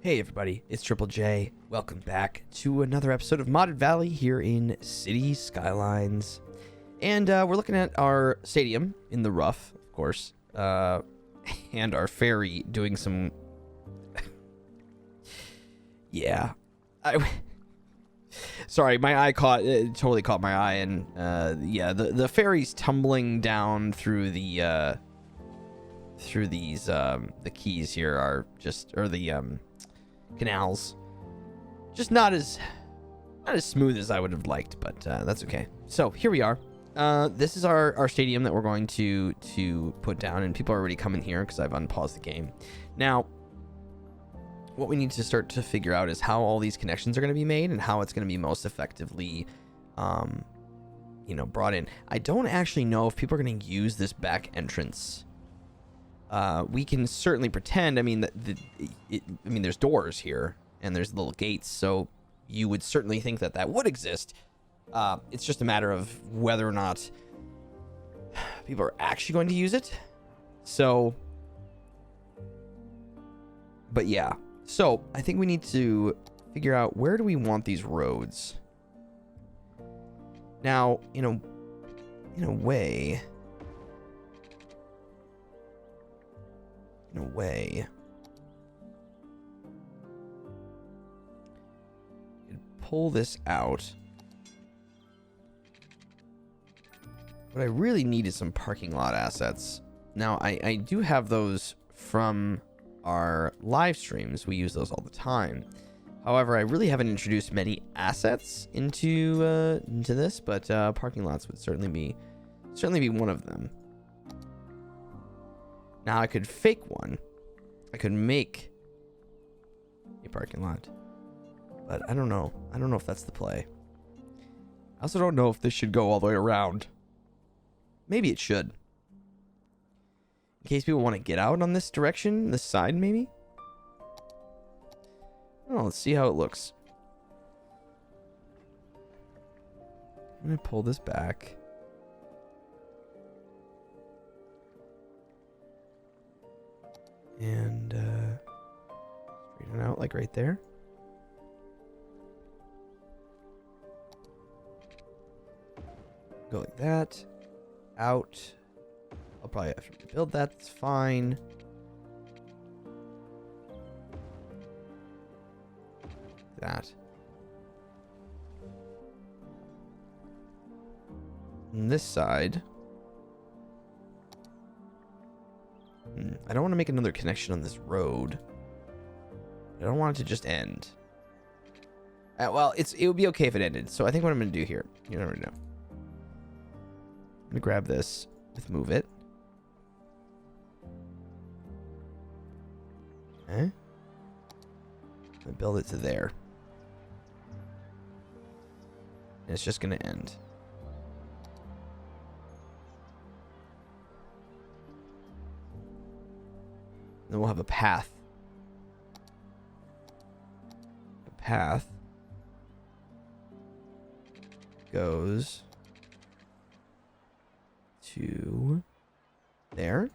Hey everybody, it's Triple J. Welcome back to another episode of Modded Valley here in City Skylines. And we're looking at our stadium in the rough, of course, and our ferry doing some... yeah. Sorry, my eye totally caught my eye, and yeah, the ferry's tumbling down through the keys here are just, or the canals, just not as smooth as I would have liked, but that's okay. So here we are. This is our stadium that we're going to put down, and people are already coming here because I've unpaused the game. Now, what we need to start to figure out is how all these connections are going to be made and how it's going to be most effectively, brought in. I don't actually know if people are going to use this back entrance. We can certainly pretend. I mean, there's doors here and there's little gates, so you would certainly think that would exist. It's just a matter of whether or not people are actually going to use it. So, but yeah. So I think we need to figure out, where do we want these roads? Now, in a way, you'd pull this out. What I really need is some parking lot assets. Now, I do have those from our live streams. We use those all the time. However, I really haven't introduced many assets into this, but parking lots would certainly be one of them. Now, I could fake one. I could make a parking lot, but I don't know. I don't know if that's the play. I also don't know if this should go all the way around. Maybe it should. In case people want to get out on this direction, this side, maybe? Oh, let's see how it looks. I'm going to pull this back. And straighten out, like right there. Go like that. Out. I'll probably have to rebuild that. That's fine. That. And this side. I don't want to make another connection on this road. I don't want it to just end. Well, it would be okay if it ended. So I think what I'm going to do here, you never know. I'm going to grab this, let's move it. Okay. I'm going to build it to there. And it's just going to end. Then we'll have a path. The path goes to there.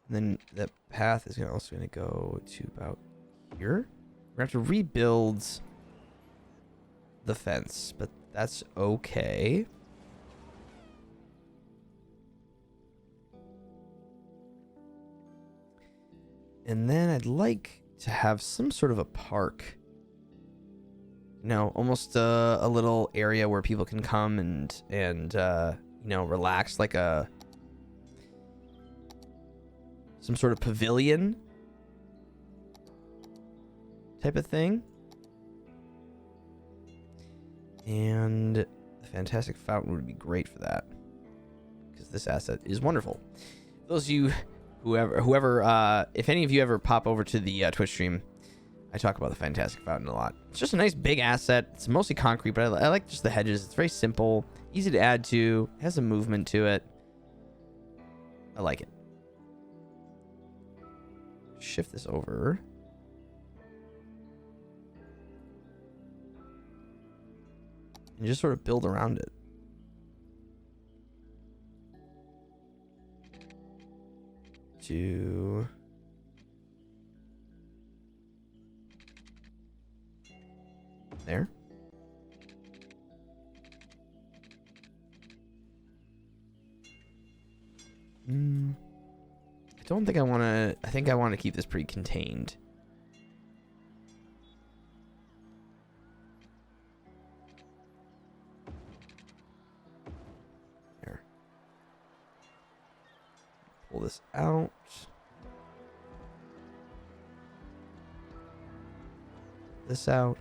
And then the path is also going to go to about here. We're going to have to rebuild the fence, but that's okay. And then I'd like to have some sort of a park. Almost a little area where people can come and relax, like some sort of pavilion type of thing. And the fantastic fountain would be great for that, because this asset is wonderful. Those of you, whoever, if any of you ever pop over to the Twitch stream, I talk about the fantastic fountain a lot. It's just a nice big asset. It's mostly concrete, but I like just the hedges. It's very simple, easy to add to, has some movement to it. I like it. Shift this over. And just sort of build around it. to There. I don't think I want to... I think I want to keep this pretty contained. There. Pull this out. This out.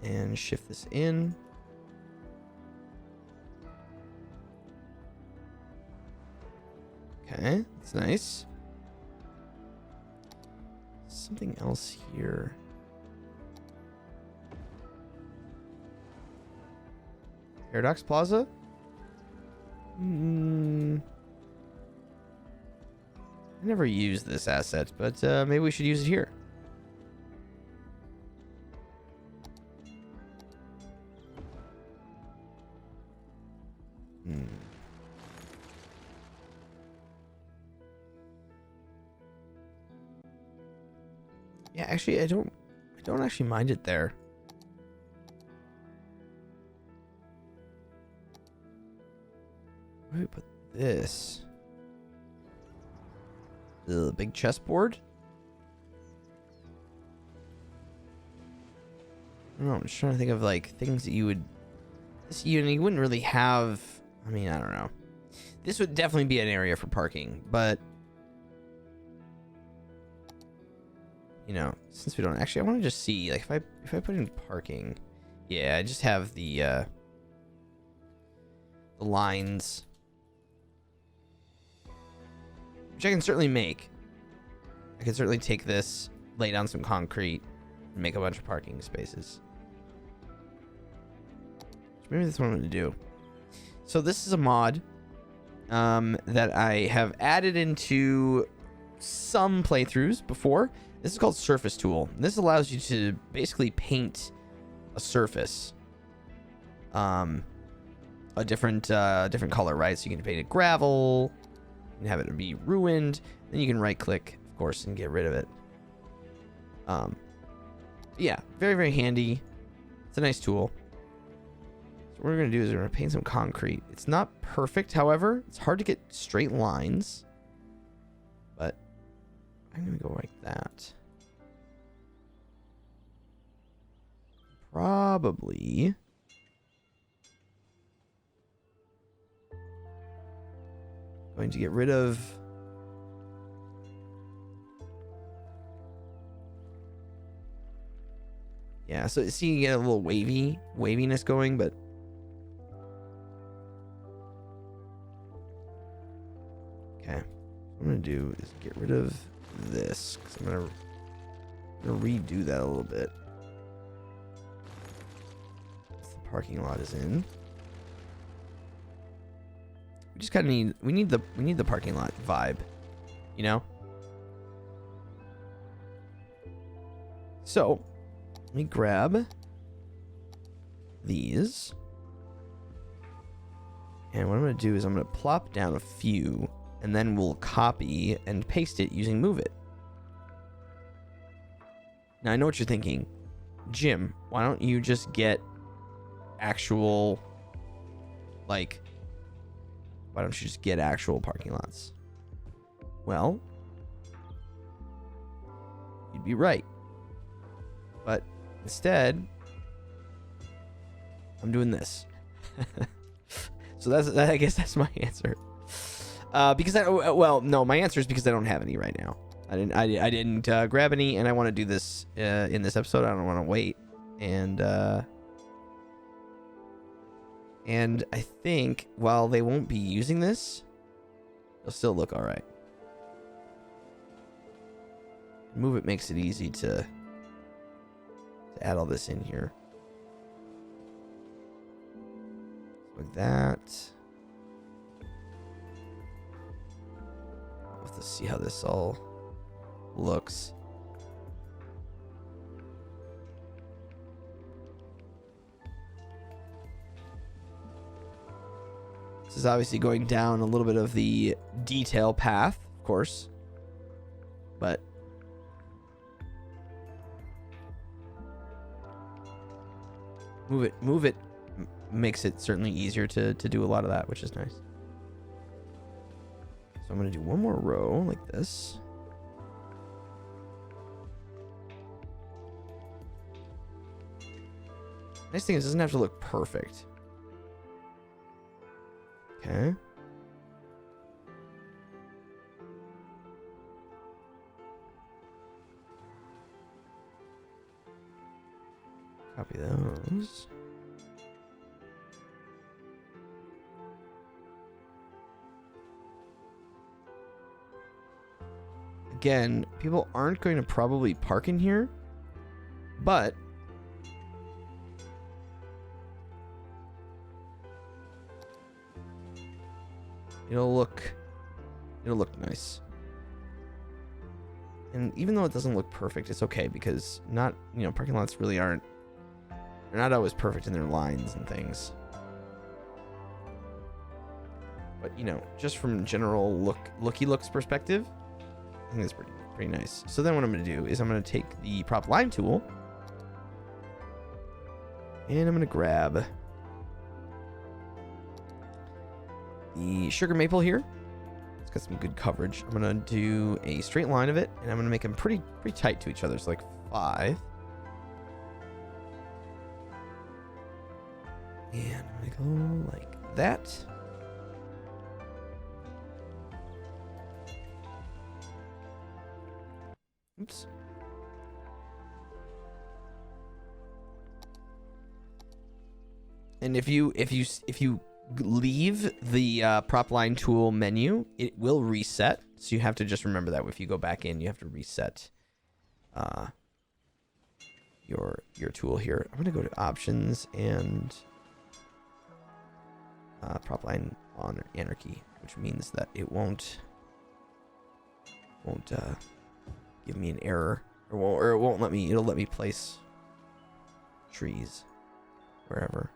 And shift this in. Okay, that's nice. Something else here. Paradox Plaza? I never used this asset, but maybe we should use it here. Yeah, actually, I don't actually mind it there. Where do we put this? The big chessboard? I don't know, I'm just trying to think of like things that you would... You wouldn't really have... I mean, I don't know. This would definitely be an area for parking, but... You know, since we don't actually, I want to just see, like, if I put in parking, yeah, I just have the lines, which I can certainly make. I can certainly take this, lay down some concrete, and make a bunch of parking spaces. So maybe that's what I'm going to do. So this is a mod that I have added into some playthroughs before. This is called Surface Tool. This allows you to basically paint a surface a different color, right? So you can paint it gravel, you can have it be ruined, then you can right click, of course, and get rid of it. Yeah, very, very handy. It's a nice tool. So what we're going to do is we're going to paint some concrete. It's not perfect, however. It's hard to get straight lines, but I'm going to go like that. Probably. Going to get rid of... Yeah, so see, you get a little waviness going, but... Okay. What I'm going to do is get rid of this, because I'm going to redo that a little bit. The parking lot is in. We just kind of need we need the parking lot vibe, you know? So, let me grab these. And what I'm going to do is I'm going to plop down a few, and then we'll copy and paste it using Move It. Now, I know what you're thinking. Jim, why don't you just get actual, like, why don't you just get actual parking lots? Well, you'd be right. But instead, I'm doing this. So I guess that's my answer. Because no, my answer is because I don't have any right now. I didn't grab any, and I want to do this in this episode. I don't want to wait, and I think while they won't be using this, they'll still look all right. Move It makes it easy to add all this in here. Like that. I'll have to see how this all looks. This is obviously going down a little bit of the detail path, of course, but Move it makes it certainly easier to do a lot of that, which is nice. So I'm going to do one more row like this. Nice thing is it doesn't have to look perfect. Okay. Copy those. Again, people aren't going to probably park in here, but it'll look nice. And even though it doesn't look perfect, it's okay because parking lots really they're not always perfect in their lines and things. But just from general looks perspective, I think that's pretty nice. So then what I'm going to do is I'm going to take the prop line tool and I'm going to grab the sugar maple here. It's got some good coverage. I'm going to do a straight line of it and I'm going to make them pretty tight to each other. So like 5. And I'm going to go like that. Oops. And if you leave the prop line tool menu, it will reset. So you have to just remember that if you go back in, you have to reset your tool here. I'm gonna go to options and prop line on anarchy, which means that it won't give me an error, or it won't let me. It'll let me place trees wherever.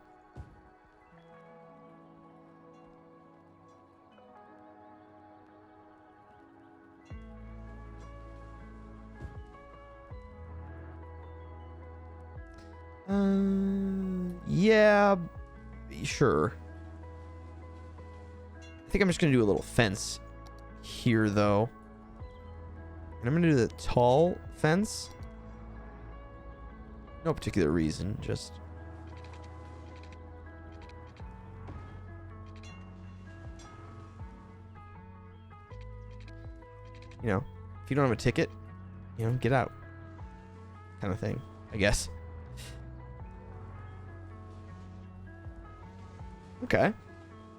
Yeah, sure. I think I'm just gonna do a little fence here, though. And I'm going to do the tall fence. No particular reason, just... if you don't have a ticket, get out. Kind of thing, I guess. Okay.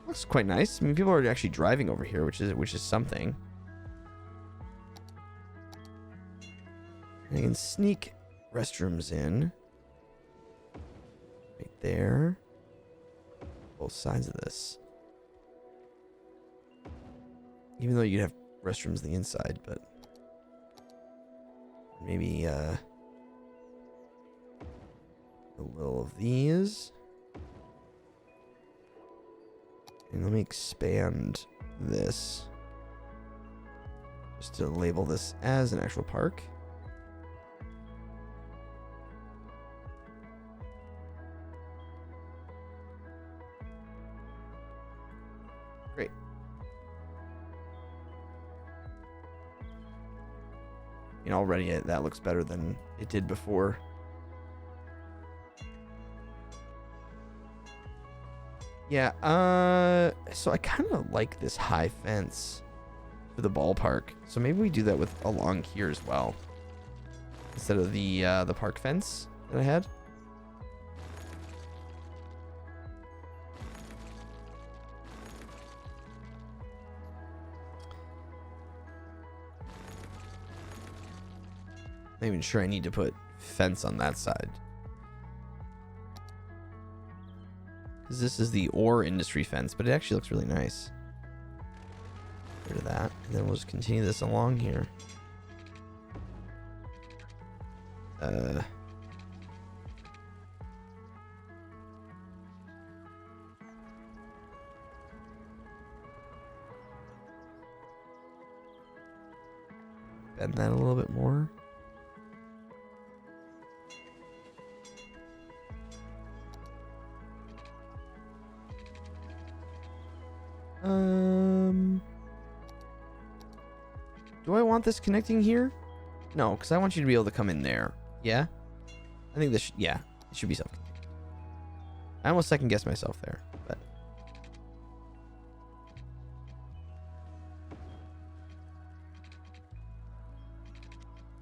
Looks quite nice. I mean, people are actually driving over here, which is something. I can sneak restrooms in right there, both sides of this. Even though you'd have restrooms on the inside, but maybe a little of these. And let me expand this just to label this as an actual park. Great. Already that looks better than it did before. Yeah, so I kind of like this high fence for the ballpark. So maybe we do that with along here as well, instead of the park fence that I had. Not even sure I need to put fence on that side. Because this is the ore industry fence, but it actually looks really nice. Get rid of that. And then we'll just continue this along here. Bend that a little bit more. Do I want this connecting here? No, because I want you to be able to come in there. Yeah? I think this, yeah, it should be self. I almost second guessed myself there, but.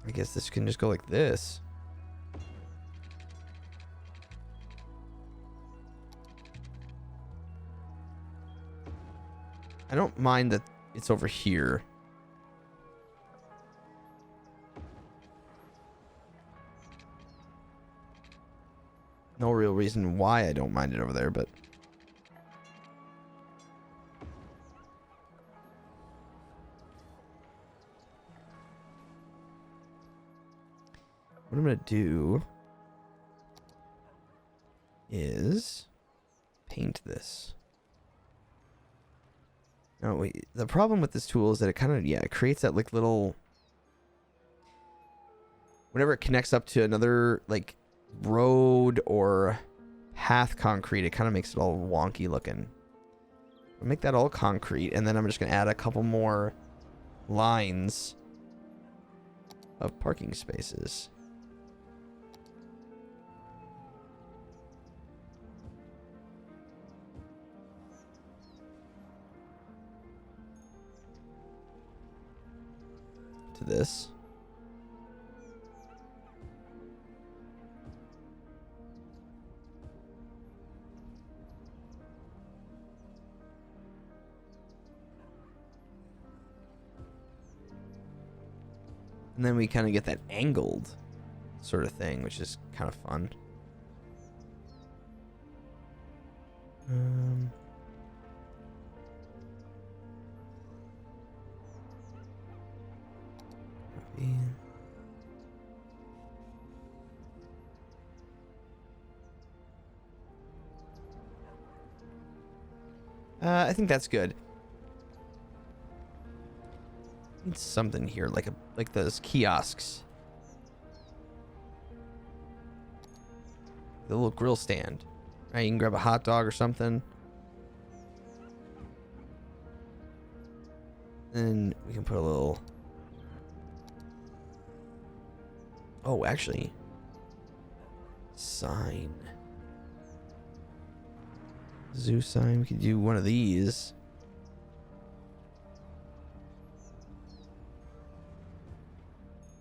I guess this can just go like this. I don't mind that it's over here. No real reason why I don't mind it over there, but what I'm gonna do is paint this. No, wait. The problem with this tool is that it kind of, yeah, it creates that like little, whenever it connects up to another like road or path concrete, it kind of makes it all wonky looking. I'll make that all concrete, and then I'm just gonna add a couple more lines of parking spaces. To this. And then we kind of get that angled sort of thing, which is kind of fun. Copy. I think that's good. Need something here, like those kiosks. The little grill stand. Right, you can grab a hot dog or something. Then we can put a little. Oh, actually, sign. Zoo sign. We could do one of these.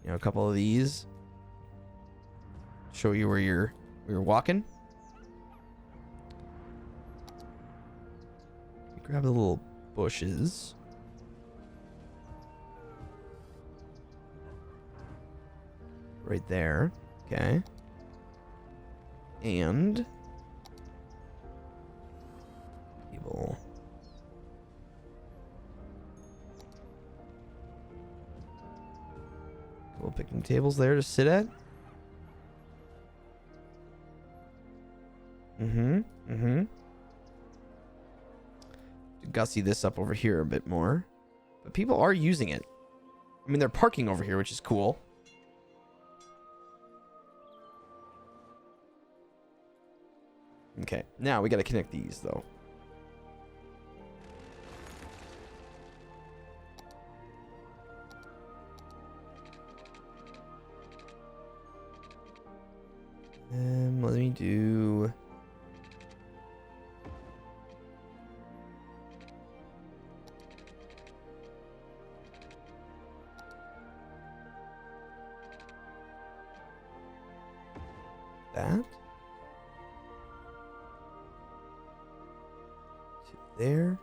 You know, a couple of these. Show you where you're walking. Grab the little bushes. Right there. Okay. And table. Couple picnic tables there to sit at. Gussy this up over here a bit more. But people are using it. I mean, they're parking over here, which is cool. Okay, now we got to connect these, though. Let me do... that. To there.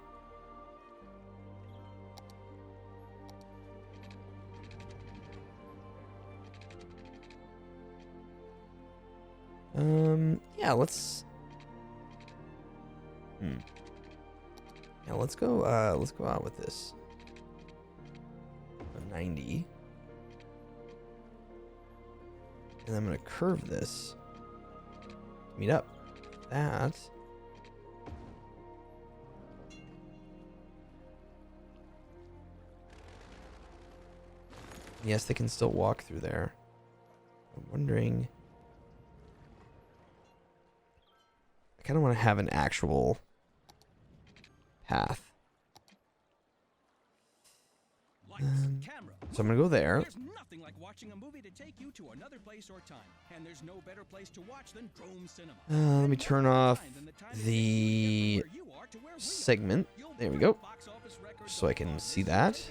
Yeah, let's yeah, let's go out with this. A 90. And I'm gonna curve this. Meet up. That. Yes, they can still walk through there. I'm wondering. I kind of want to have an actual path. So I'm gonna go there. There's nothing like watching a movie to take you to another place or time, and there's no better place to watch than Drome Cinema. Let me turn off the segment. There we go. So I can see that.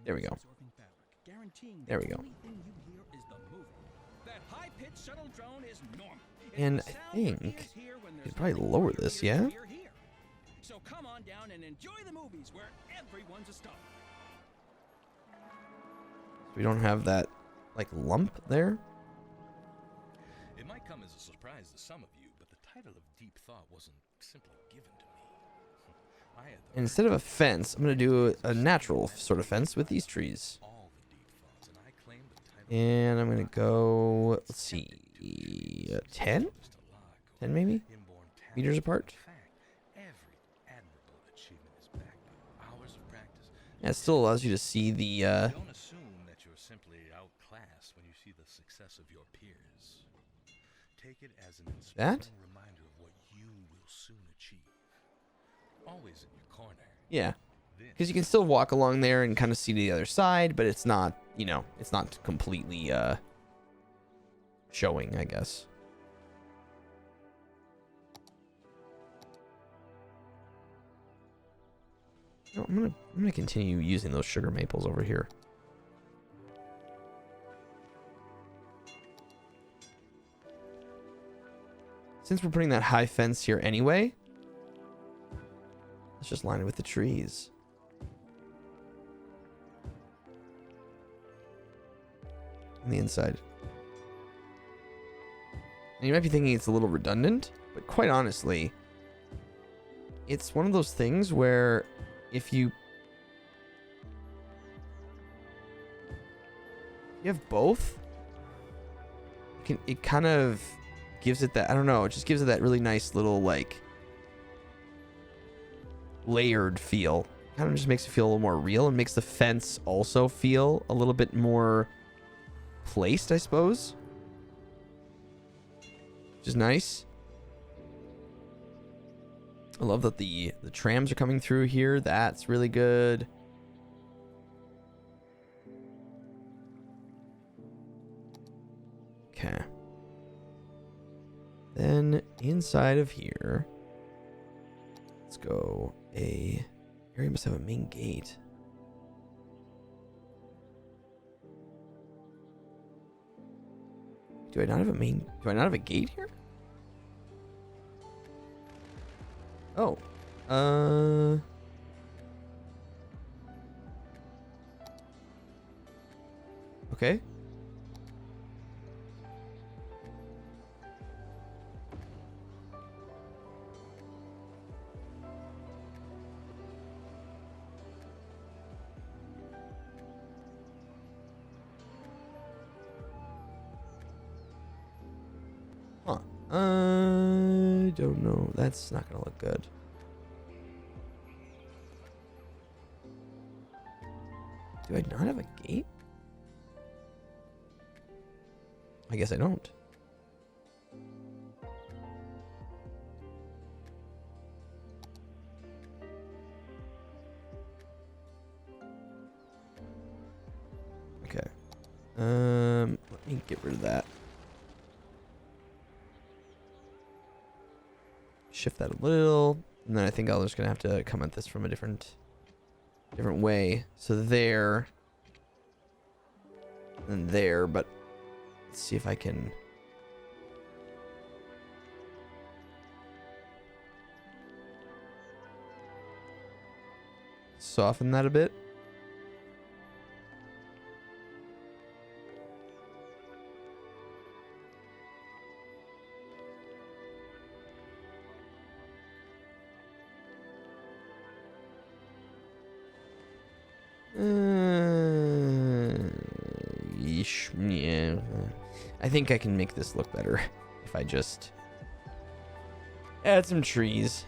There we go. There we go. And I think I could probably lower this, yeah? So come on down and enjoy the movies where everyone's a star. We don't have that, like, lump there. It might come as a surprise to some of you, but the title of Deep Thought wasn't simply given to me. I had the Instead of a fence, I'm going to do a natural sort of fence with these trees. all the deep thoughts, and I claim the title And I'm going to go, let's see, 10? 10 maybe? inborn talent. Meters apart? In fact, every admirable achievement is backed by hours of practice. Yeah, it still allows you to see the, Don't assume that you're simply outclassed when you see the success of your peers. Take it as an That? inspiring reminder of what you will soon achieve. Always in your corner. yeah. Then Because you can still walk along there and kind of see the other side, but it's not, you know, it's not completely, showing, I guess. No, I'm gonna continue using those sugar maples over here. Since we're putting that high fence here anyway, let's just line it with the trees. On the inside. And you might be thinking it's a little redundant, but quite honestly, it's one of those things where if you have both, it kind of gives it that, I don't know, it just gives it that really nice little, like, layered feel. Kind of just makes it feel a little more real and makes the fence also feel a little bit more placed, I suppose. Which is nice. I love that the trams are coming through here. That's really good. Okay. Then inside of here, let's go area must have a main gate. Do I not have a gate here? Oh. Okay. Huh. I don't know. That's not gonna look good. Do I not have a gate? I guess I don't. Okay. Let me get rid of that. Shift that a little, and then I think I'm just gonna have to come at this from a different way. So there, and there, but let's see if I can. Soften that a bit. Yeah. I think I can make this look better if I just add some trees.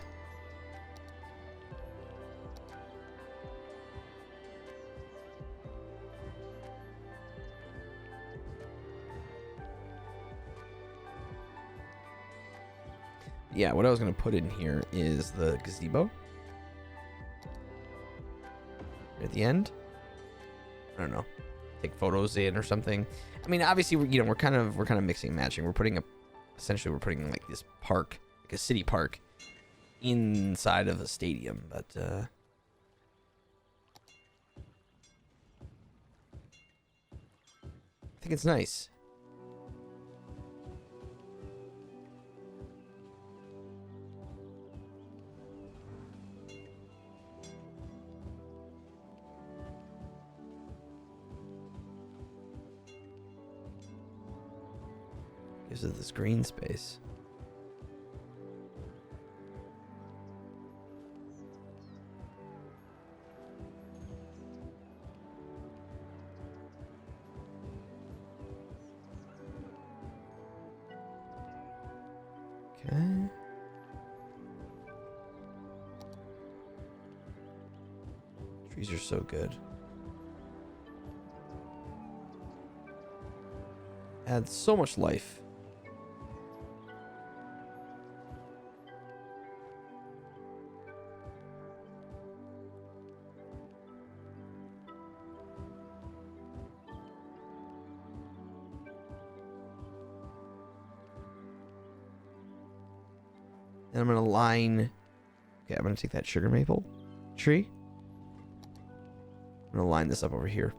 Yeah, what I was going to put in here is the gazebo. At the end. I don't know. Take photos in or something. I mean, obviously, we're kind of mixing and matching. We're putting essentially like this park, like a city park, inside of a stadium. But I think it's nice. Gives it this green space. Okay. Trees are so good. Adds so much life. And I'm going to line... Okay, I'm going to take that sugar maple tree. I'm going to line this up over here.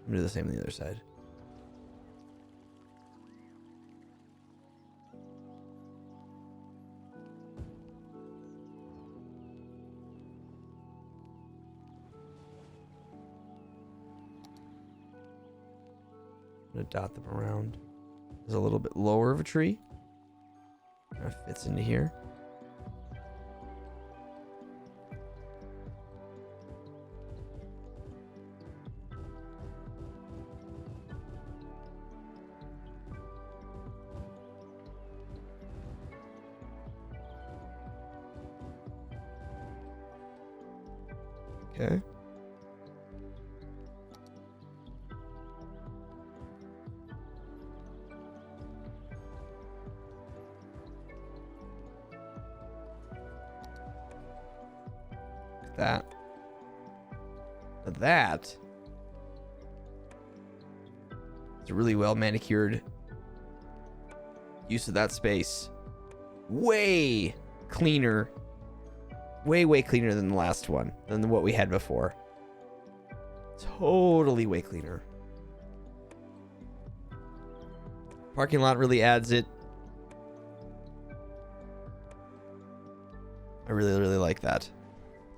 I'm going to do the same on the other side. I'm going to dot them around. There's a little bit lower of a tree. That fits into here. Okay. That. That is a really well manicured use of that space. Way cleaner. Way cleaner than the last one, than what we had before. Totally way cleaner. Parking lot really adds it. I really like that.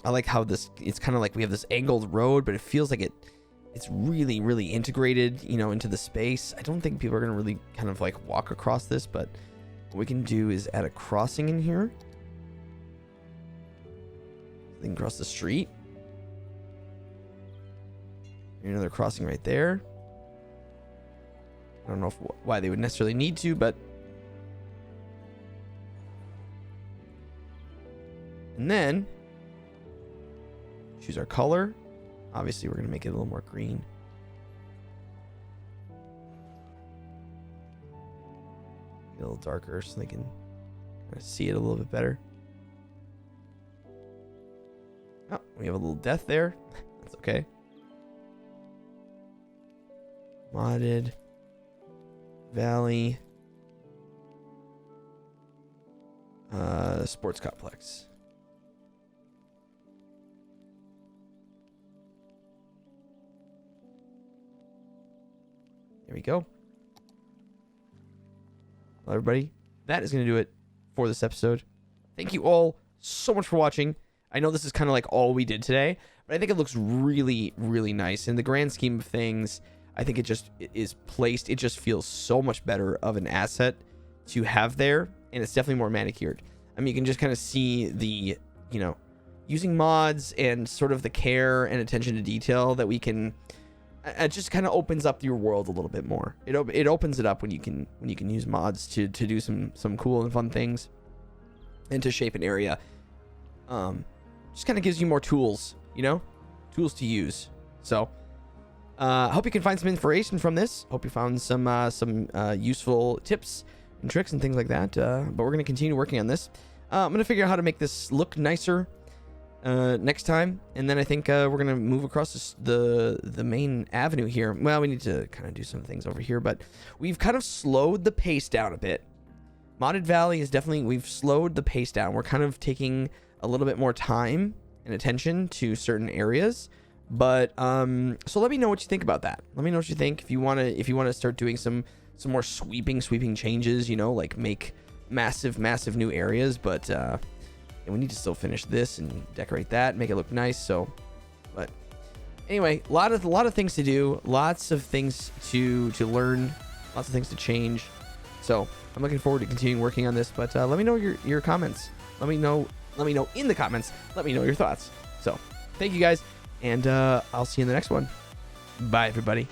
I like how it's kind of like we have this angled road, but it feels like it's really integrated, into the space. I don't think people are going to really kind of like walk across this, but what we can do is add a crossing in here. They can cross the street. Another crossing right there. I don't know why they would necessarily need to, but... And then... choose our color. Obviously, we're going to make it a little more green. Get a little darker so they can kind of see it a little bit better. Oh, we have a little death there. That's okay. Modded. Valley. Sports complex. There we go. Well, everybody, that is going to do it for this episode. Thank you all so much for watching. I know this is kind of like all we did today, but I think it looks really nice. In the grand scheme of things, I think it is placed. It just feels so much better of an asset to have there, and it's definitely more manicured. I mean, you can just kind of see the, using mods and sort of the care and attention to detail that we can. It just kind of opens up your world a little bit more. It opens it up when you can use mods to do some cool and fun things, and to shape an area. Just kind of gives you more tools, tools to use. So Hope you can find some inspiration from this. Hope you found some useful tips and tricks and things like that. But we're going to continue working on this. I'm going to figure out how to make this look nicer next time. And then I think we're going to move across the main avenue here. Well, we need to kind of do some things over here, but we've kind of slowed the pace down a bit. Modded Valley is definitely, we've slowed the pace down. We're kind of taking a little bit more time and attention to certain areas. But so let me know what you think about that. Let me know what you think. If you want to start doing some more sweeping changes, you know, like make massive new areas, but we need to still finish this and decorate that, make it look nice. So, but anyway, a lot of things to do, lots of things to learn, lots of things to change. So I'm looking forward to continuing working on this. But let me know your comments. Let me know in the comments. Let me know your thoughts. So thank you guys, and I'll see you in the next one. Bye, everybody.